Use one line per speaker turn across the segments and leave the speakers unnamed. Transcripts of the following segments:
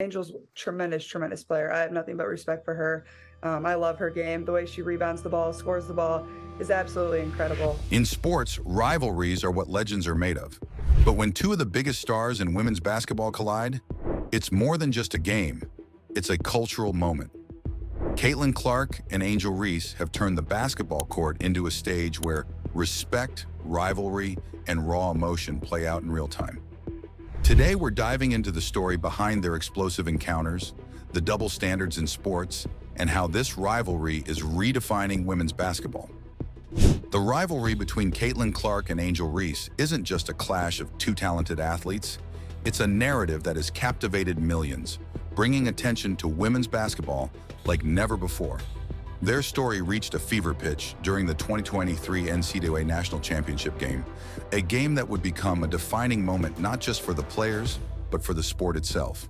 Angel's tremendous, tremendous player. I have nothing but respect for her. I love her game. The way she rebounds the ball, scores the ball is absolutely incredible.
In sports, rivalries are what legends are made of. But when two of the biggest stars in women's basketball collide, it's more than just a game. It's a cultural moment. Caitlin Clark and Angel Reese have turned the basketball court into a stage where respect, rivalry, and raw emotion play out in real time. Today, we're diving into the story behind their explosive encounters, the double standards in sports, and how this rivalry is redefining women's basketball. The rivalry between Caitlin Clark and Angel Reese isn't just a clash of two talented athletes. It's a narrative that has captivated millions, bringing attention to women's basketball like never before. Their story reached a fever pitch during the 2023 NCAA National Championship game, a game that would become a defining moment not just for the players, but for the sport itself.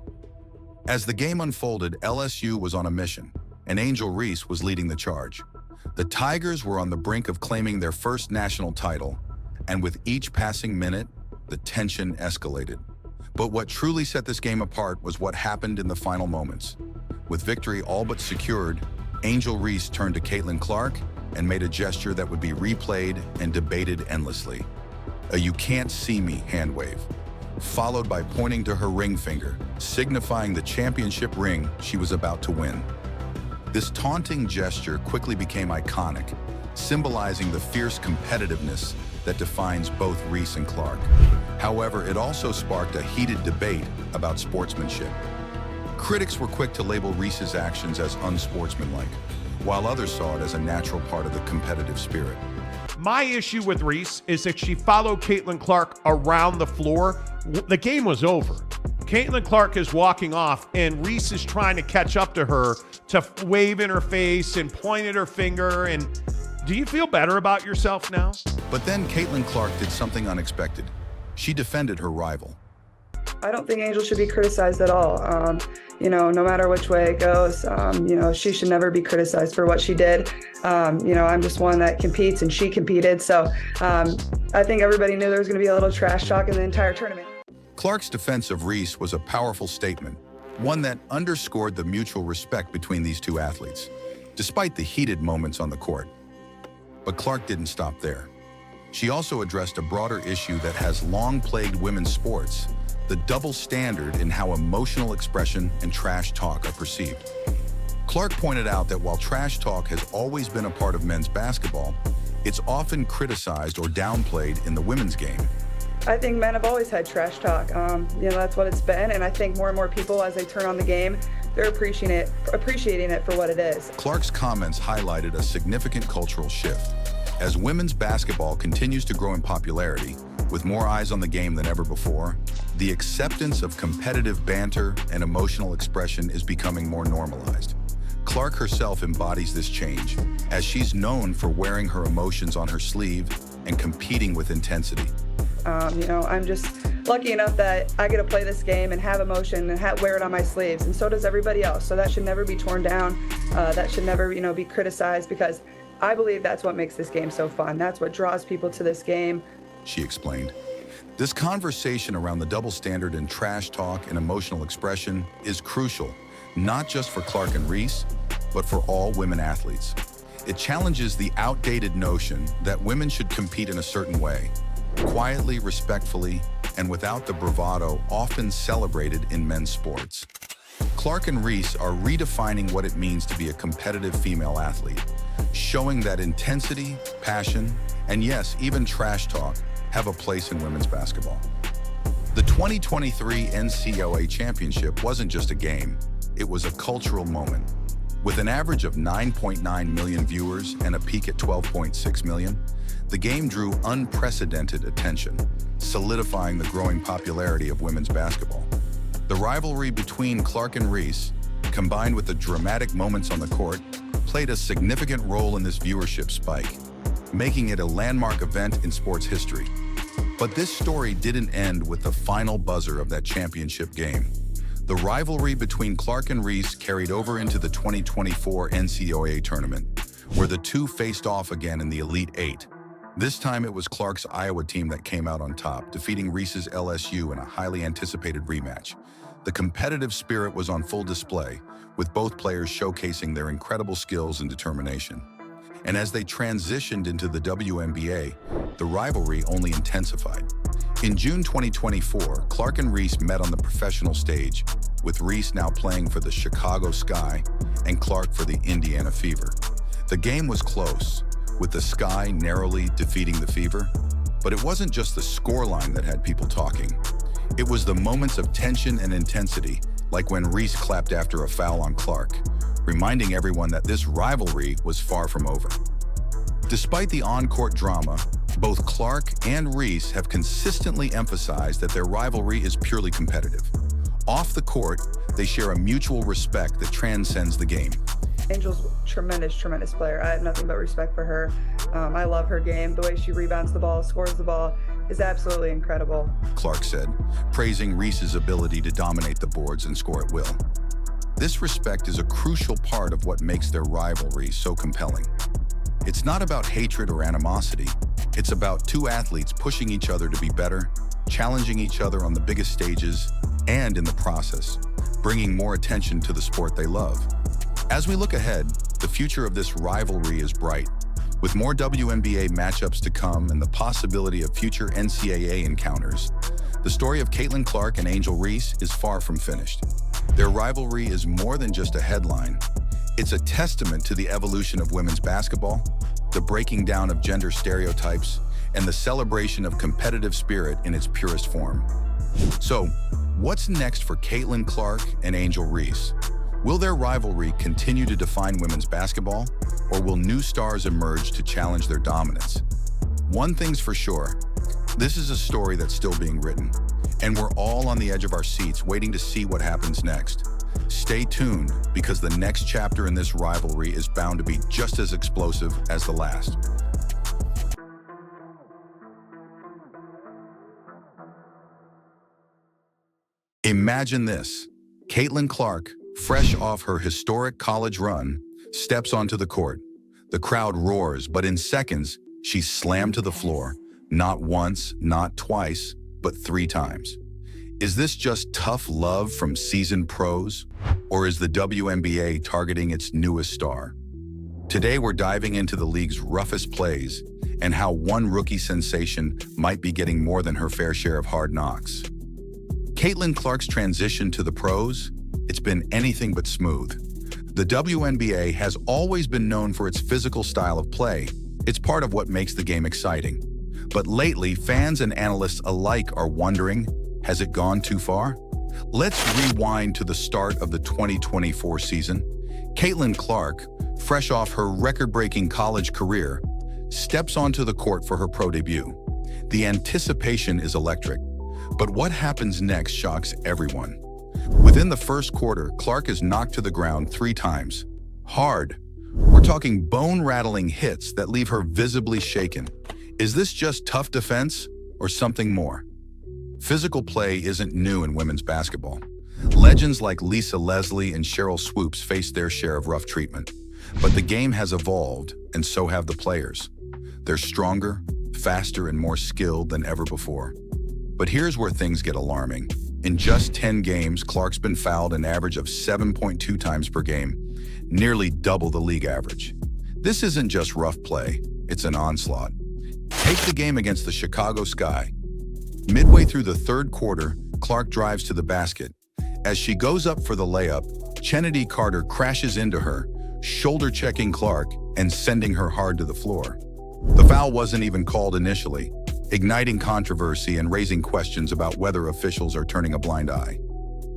As the game unfolded, LSU was on a mission, and Angel Reese was leading the charge. The Tigers were on the brink of claiming their first national title, and with each passing minute, the tension escalated. But what truly set this game apart was what happened in the final moments. With victory all but secured, Angel Reese turned to Caitlin Clark and made a gesture that would be replayed and debated endlessly. A "you can't see me" hand wave, followed by pointing to her ring finger, signifying the championship ring she was about to win. This taunting gesture quickly became iconic, symbolizing the fierce competitiveness that defines both Reese and Clark. However, it also sparked a heated debate about sportsmanship. Critics were quick to label Reese's actions as unsportsmanlike, while others saw it as a natural part of the competitive spirit.
My issue with Reese is that she followed Caitlin Clark around the floor. The game was over. Caitlin Clark is walking off, and Reese is trying to catch up to her to wave in her face and point at her finger. And do you feel better about yourself now?
But then Caitlin Clark did something unexpected. She defended her rival.
I don't think Angel should be criticized at all. No matter which way it goes, she should never be criticized for what she did. I'm just one that competes, and she competed. So I think everybody knew there was going to be a little trash talk in the entire tournament.
Clark's defense of Reese was a powerful statement, one that underscored the mutual respect between these two athletes, despite the heated moments on the court. But Clark didn't stop there. She also addressed a broader issue that has long plagued women's sports: the double standard in how emotional expression and trash talk are perceived. Clark pointed out that while trash talk has always been a part of men's basketball, it's often criticized or downplayed in the women's game.
I think men have always had trash talk. That's what it's been, and I think more and more people, as they turn on the game, they're appreciating it for what it is.
Clark's comments highlighted a significant cultural shift. As women's basketball continues to grow in popularity, with more eyes on the game than ever before, the acceptance of competitive banter and emotional expression is becoming more normalized. Clark herself embodies this change, as she's known for wearing her emotions on her sleeve and competing with intensity.
I'm just lucky enough that I get to play this game and have emotion and wear it on my sleeves, and so does everybody else. So that should never be torn down. That should never, be criticized, because I believe that's what makes this game so fun. That's what draws people to this game.
She explained. This conversation around the double standard in trash talk and emotional expression is crucial, not just for Clark and Reese, but for all women athletes. It challenges the outdated notion that women should compete in a certain way, quietly, respectfully, and without the bravado often celebrated in men's sports. Clark and Reese are redefining what it means to be a competitive female athlete, showing that intensity, passion, and yes, even trash talk have a place in women's basketball. The 2023 NCAA Championship wasn't just a game, it was a cultural moment. With an average of 9.9 million viewers and a peak at 12.6 million, the game drew unprecedented attention, solidifying the growing popularity of women's basketball. The rivalry between Clark and Reese, combined with the dramatic moments on the court, played a significant role in this viewership spike, making it a landmark event in sports history. But this story didn't end with the final buzzer of that championship game. The rivalry between Clark and Reese carried over into the 2024 NCAA tournament, where the two faced off again in the Elite Eight. This time it was Clark's Iowa team that came out on top, defeating Reese's LSU in a highly anticipated rematch. The competitive spirit was on full display, with both players showcasing their incredible skills and determination. And as they transitioned into the WNBA, the rivalry only intensified. In June 2024, Clark and Reese met on the professional stage, with Reese now playing for the Chicago Sky and Clark for the Indiana Fever. The game was close, with the Sky narrowly defeating the Fever, but it wasn't just the scoreline that had people talking. It was the moments of tension and intensity, like when Reese clapped after a foul on Clark, reminding everyone that this rivalry was far from over. Despite the on-court drama, both Clark and Reese have consistently emphasized that their rivalry is purely competitive. Off the court, they share a mutual respect that transcends the game.
Angel's tremendous player. I have nothing but respect for her. I love her game. The way she rebounds the ball, scores the ball is absolutely incredible.
Clark said, praising Reese's ability to dominate the boards and score at will. This respect is a crucial part of what makes their rivalry so compelling. It's not about hatred or animosity. It's about two athletes pushing each other to be better, challenging each other on the biggest stages, and in the process, bringing more attention to the sport they love. As we look ahead, the future of this rivalry is bright. With more WNBA matchups to come and the possibility of future NCAA encounters, the story of Caitlin Clark and Angel Reese is far from finished. Their rivalry is more than just a headline. It's a testament to the evolution of women's basketball, the breaking down of gender stereotypes, and the celebration of competitive spirit in its purest form. So, what's next for Caitlin Clark and Angel Reese? Will their rivalry continue to define women's basketball, or will new stars emerge to challenge their dominance? One thing's for sure, this is a story that's still being written, and we're all on the edge of our seats waiting to see what happens next. Stay tuned, because the next chapter in this rivalry is bound to be just as explosive as the last. Imagine this. Caitlin Clark, fresh off her historic college run, steps onto the court. The crowd roars, but in seconds, she's slammed to the floor. Not once, not twice, but 3 times. Is this just tough love from seasoned pros? Or is the WNBA targeting its newest star? Today, we're diving into the league's roughest plays and how one rookie sensation might be getting more than her fair share of hard knocks. Caitlin Clark's transition to the pros, it's been anything but smooth. The WNBA has always been known for its physical style of play. It's part of what makes the game exciting. But lately, fans and analysts alike are wondering, has it gone too far? Let's rewind to the start of the 2024 season. Caitlin Clark, fresh off her record-breaking college career, steps onto the court for her pro debut. The anticipation is electric, but what happens next shocks everyone. Within the first quarter, Clark is knocked to the ground 3 times. Hard. We're talking bone-rattling hits that leave her visibly shaken. Is this just tough defense or something more? Physical play isn't new in women's basketball. Legends like Lisa Leslie and Cheryl Swoops faced their share of rough treatment. But the game has evolved, and so have the players. They're stronger, faster, and more skilled than ever before. But here's where things get alarming. In just 10 games, Clark's been fouled an average of 7.2 times per game, nearly double the league average. This isn't just rough play, it's an onslaught. Take the game against the Chicago Sky. Midway through the third quarter, Clark drives to the basket. As she goes up for the layup, Chennedy Carter crashes into her, shoulder-checking Clark and sending her hard to the floor. The foul wasn't even called initially, igniting controversy and raising questions about whether officials are turning a blind eye.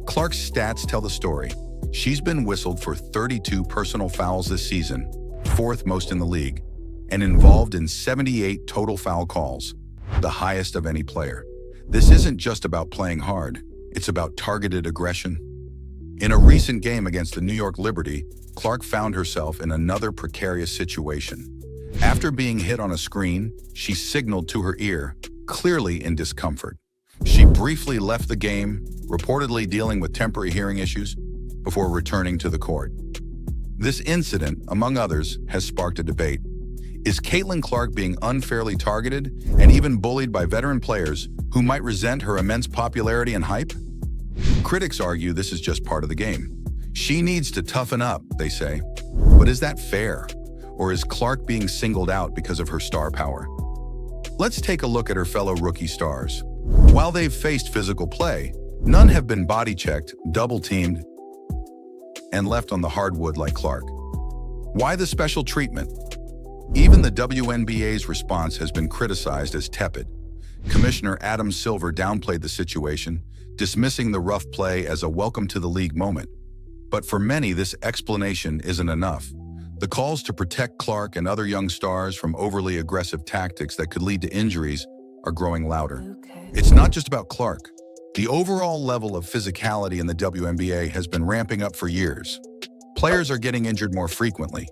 Clark's stats tell the story. She's been whistled for 32 personal fouls this season, 4th most in the league, and involved in 78 total foul calls, the highest of any player. This isn't just about playing hard, it's about targeted aggression. In a recent game against the New York Liberty, Clark found herself in another precarious situation. After being hit on a screen, she signaled to her ear, clearly in discomfort. She briefly left the game, reportedly dealing with temporary hearing issues, before returning to the court. This incident, among others, has sparked a debate. Is Caitlin Clark being unfairly targeted and even bullied by veteran players who might resent her immense popularity and hype? Critics argue this is just part of the game. She needs to toughen up, they say. But is that fair? Or is Clark being singled out because of her star power? Let's take a look at her fellow rookie stars. While they've faced physical play, none have been body-checked, double-teamed, and left on the hardwood like Clark. Why the special treatment? Even the WNBA's response has been criticized as tepid. Commissioner Adam Silver downplayed the situation, dismissing the rough play as a welcome-to-the-league moment. But for many, this explanation isn't enough. The calls to protect Clark and other young stars from overly aggressive tactics that could lead to injuries are growing louder. It's not just about Clark. The overall level of physicality in the WNBA has been ramping up for years. Players are getting injured more frequently.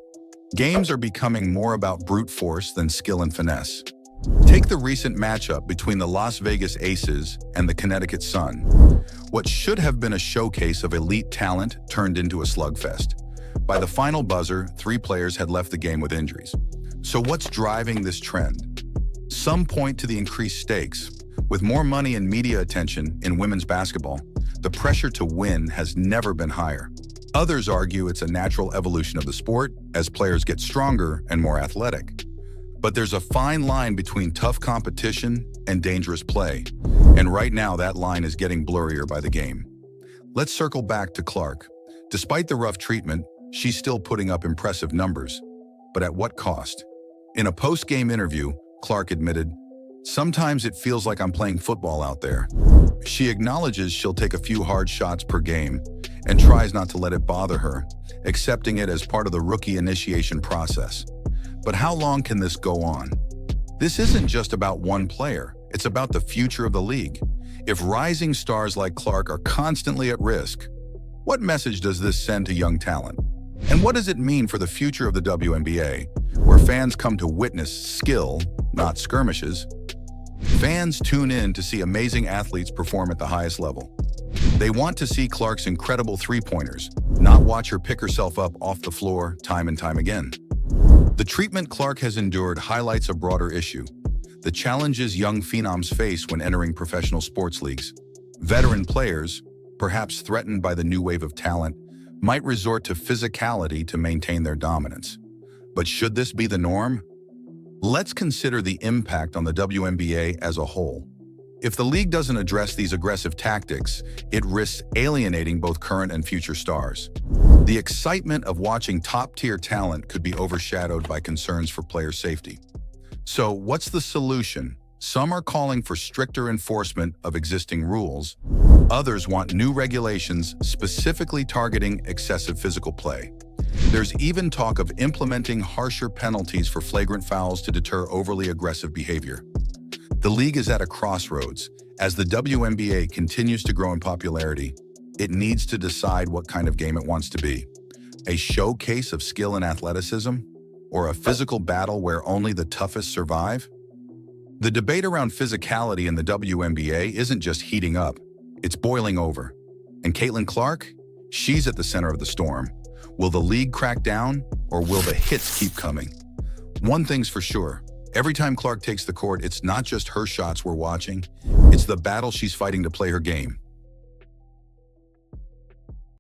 Games are becoming more about brute force than skill and finesse. Take the recent matchup between the Las Vegas Aces and the Connecticut Sun. What should have been a showcase of elite talent turned into a slugfest. By the final buzzer, 3 players had left the game with injuries. So what's driving this trend? Some point to the increased stakes. With more money and media attention in women's basketball, the pressure to win has never been higher. Others argue it's a natural evolution of the sport as players get stronger and more athletic. But there's a fine line between tough competition and dangerous play, and right now that line is getting blurrier by the game. Let's circle back to Clark. Despite the rough treatment, she's still putting up impressive numbers. But at what cost? In a post-game interview, Clark admitted, "Sometimes it feels like I'm playing football out there." She acknowledges she'll take a few hard shots per game and tries not to let it bother her, accepting it as part of the rookie initiation process. But how long can this go on? This isn't just about one player, it's about the future of the league. If rising stars like Clark are constantly at risk, what message does this send to young talent? And what does it mean for the future of the WNBA, where fans come to witness skill, not skirmishes? Fans tune in to see amazing athletes perform at the highest level. They want to see Clark's incredible three-pointers, not watch her pick herself up off the floor time and time again. The treatment Clark has endured highlights a broader issue: the challenges young phenoms face when entering professional sports leagues. Veteran players, perhaps threatened by the new wave of talent, might resort to physicality to maintain their dominance. But should this be the norm? Let's consider the impact on the WNBA as a whole. If the league doesn't address these aggressive tactics, it risks alienating both current and future stars. The excitement of watching top-tier talent could be overshadowed by concerns for player safety. So, what's the solution? Some are calling for stricter enforcement of existing rules. Others want new regulations specifically targeting excessive physical play. There's even talk of implementing harsher penalties for flagrant fouls to deter overly aggressive behavior. The league is at a crossroads. As the WNBA continues to grow in popularity, it needs to decide what kind of game it wants to be. A showcase of skill and athleticism, or a physical battle where only the toughest survive? The debate around physicality in the WNBA isn't just heating up, it's boiling over. And Caitlin Clark? She's at the center of the storm. Will the league crack down, or will the hits keep coming? One thing's for sure. Every time Clark takes the court, it's not just her shots we're watching, it's the battle she's fighting to play her game.